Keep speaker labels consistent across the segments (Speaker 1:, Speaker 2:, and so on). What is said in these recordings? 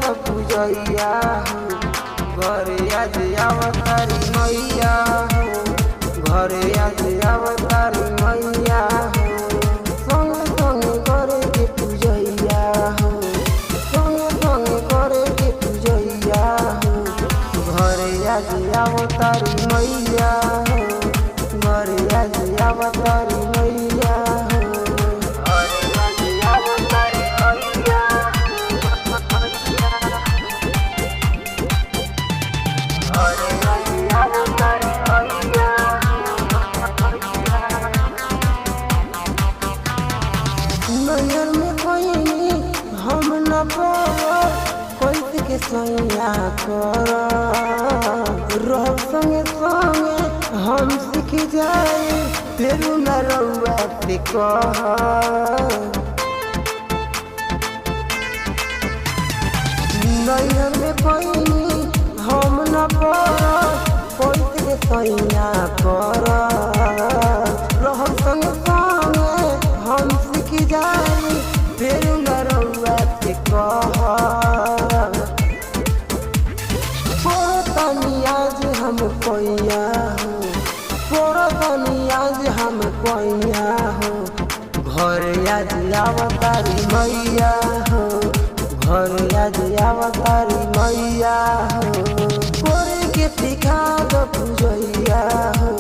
Speaker 1: द पूजैया हो घरे आज अवतारी मैया हो घरे आज अवतारी मैया हो संगे संगे करे के पूजैया हो संगे संगे करे के पूजैया हो घरे आज अवतारी मैया हो घरे आज अवतारी मैया हो नैहर में कोई हम न कैसे के सैया कर रह संगे संगे हम सीख जाए फिर न रउआ से कह नैहर में कोई हम न कैसे के सैया कर रह संगे संगे हम सीख जाए फिर न रउआ से कह आज हम कोइया हो आज हम कोइया हो घर आज अवतारी मैया हो घर आज अवतारी मैया हो करे के सिखा द पूजैया हो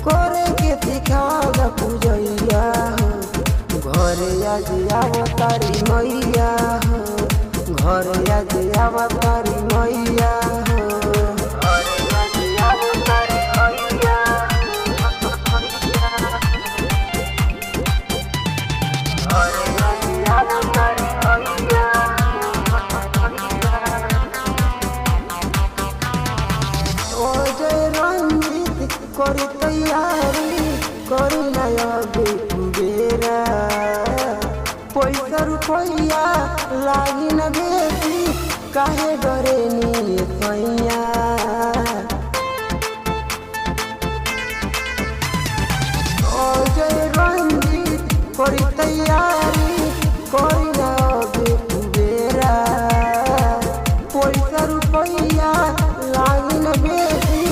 Speaker 1: करे के सिखा द पूजैया हो घर आज अवतारी मैया हो घर आज अवतारी मैया हो करी तैयारी करी नया बेरा पैसा रुपया लागी न बेटी काहे डरे नी सैया अजय रंजीत करी तैयारी करी नया बेरा पैसा रुपया लागी न बेटी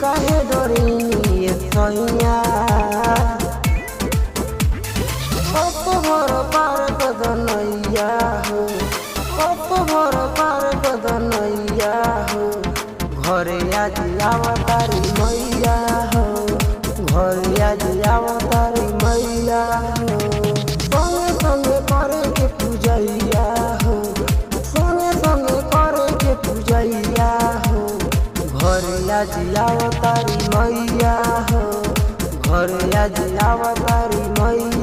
Speaker 1: काहे डरे सैया भर पार कदनैया हो भर पार कदनैया हो घरे आज अवतारी मैया हो घरे आज अवतारी मैया हो संगे संगे करे के पूजैया हो संगे संगे करे के पूजैया हो घरे आज अवतारी मैया हो घरे आज अवतारी मैया।